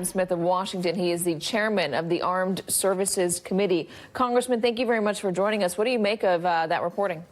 Smith of Washington. He is the chairman of the Armed Services Committee. Congressman, thank you very much for joining us. What do you make of that reporting?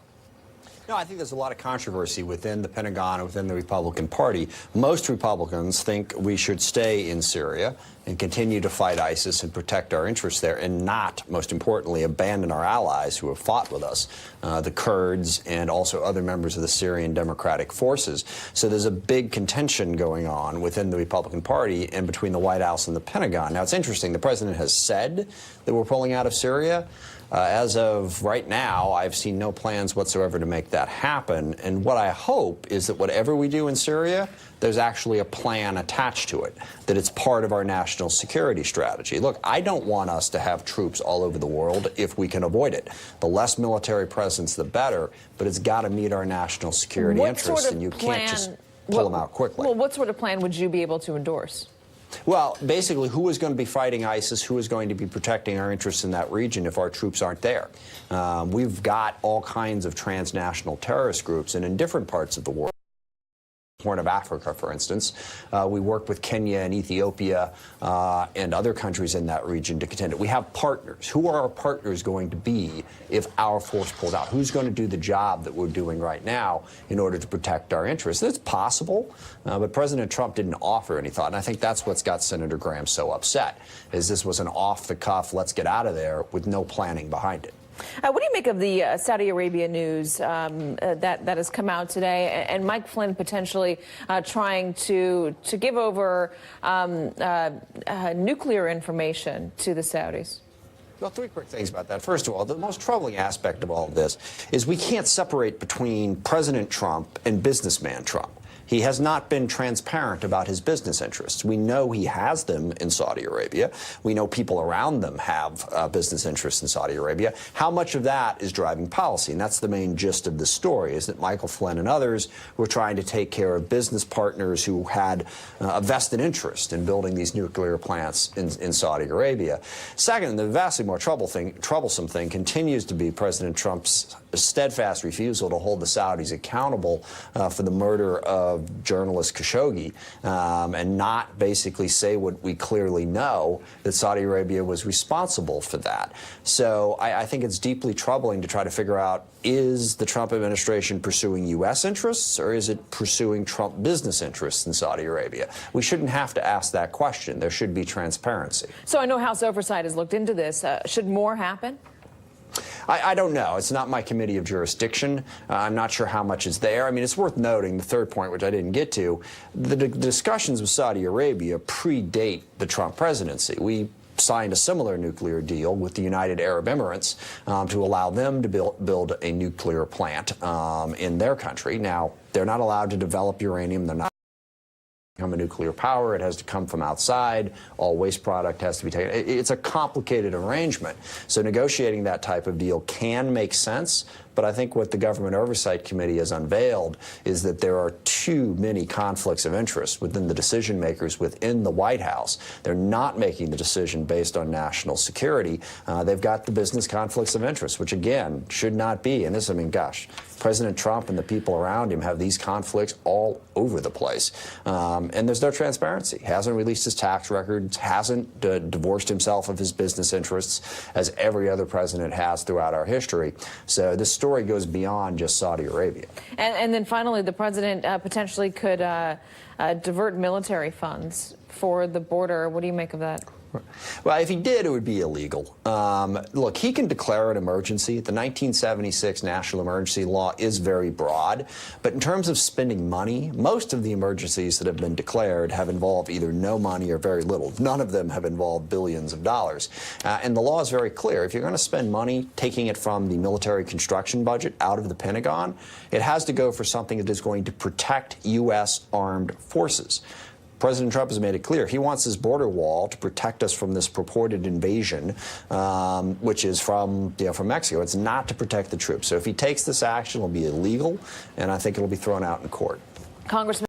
No, I think there's a lot of controversy within the Pentagon and within the Republican Party. Most Republicans think we should stay in Syria and continue to fight ISIS and protect our interests there and not, most importantly, abandon our allies who have fought with us, the Kurds and also other members of the Syrian Democratic Forces. So there's a big contention going on within the Republican Party and between the White House and the Pentagon. Now, it's interesting. The president has said that we're pulling out of Syria. As of right now, I've seen no plans whatsoever to make that happen. And what I hope is that whatever we do in Syria, there's actually a plan attached to it, that it's part of our national security strategy. Look, I don't want us to have troops all over the world if we can avoid it. The less military presence, the better, but it's got to meet our national security interests, and you can't just pull them out quickly. Well, what sort of plan would you be able to endorse? Well, basically, who is going to be fighting ISIS? Who is going to be protecting our interests in that region if our troops aren't there? We've got all kinds of transnational terrorist groups, and in different parts of the world. Horn of Africa, for instance. We work with Kenya and Ethiopia and other countries in that region to contend it. We have partners. Who are our partners going to be if our force pulls out? Who's going to do the job that we're doing right now in order to protect our interests? It's possible, but President Trump didn't offer any thought, and I think that's what's got Senator Graham so upset, is this was an off-the-cuff, let's get out of there, with no planning behind it. What do you make of the Saudi Arabia news that has come out today, and Mike Flynn potentially trying to give over nuclear information to the Saudis? Well, three quick things about that. First of all, the most troubling aspect of all of this is we can't separate between President Trump and businessman Trump. He has not been transparent about his business interests. We know he has them in Saudi Arabia. We know people around them have business interests in Saudi Arabia. How much of that is driving policy? And that's the main gist of the story, is that Michael Flynn and others were trying to take care of business partners who had a vested interest in building these nuclear plants in Saudi Arabia. Second, the vastly more troublesome thing continues to be President Trump's steadfast refusal to hold the Saudis accountable for the murder of journalist Khashoggi and not basically say what we clearly know, that Saudi Arabia was responsible for that. So I think it's deeply troubling to try to figure out, is the Trump administration pursuing U.S. interests, or is it pursuing Trump business interests in Saudi Arabia? We shouldn't have to ask that question. There should be transparency. So I know House Oversight has looked into this. Should more happen? I don't know. It's not my committee of jurisdiction. I'm not sure how much is there. I mean, it's worth noting, the third point, which I didn't get to, the discussions with Saudi Arabia predate the Trump presidency. We signed a similar nuclear deal with the United Arab Emirates to allow them to build a nuclear plant in their country. Now, they're not allowed to develop uranium. They're not become a nuclear power. It has to come from outside. All waste product has to be taken. It's a complicated arrangement. So negotiating that type of deal can make sense, but I think what the Government Oversight Committee has unveiled is that there are too many conflicts of interest within the decision makers within the White House. They're not making the decision based on national security. They've got the business conflicts of interest, which again should not be. And this, I mean, gosh, President Trump and the people around him have these conflicts all over the place. And there's no transparency. Hasn't released his tax records, hasn't divorced himself of his business interests, as every other president has throughout our history. So this story goes beyond just Saudi Arabia. And then finally, the president potentially could divert military funds for the border. What do you make of that? Well, if he did, it would be illegal. Look, he can declare an emergency. The 1976 National Emergency Law is very broad. But in terms of spending money, most of the emergencies that have been declared have involved either no money or very little. None of them have involved billions of dollars. And the law is very clear. If you're going to spend money taking it from the military construction budget out of the Pentagon, it has to go for something that is going to protect U.S. armed forces. President Trump has made it clear he wants his border wall to protect us from this purported invasion, which is from Mexico. It's not to protect the troops. So if he takes this action, it'll be illegal, and I think it'll be thrown out in court. Congressman.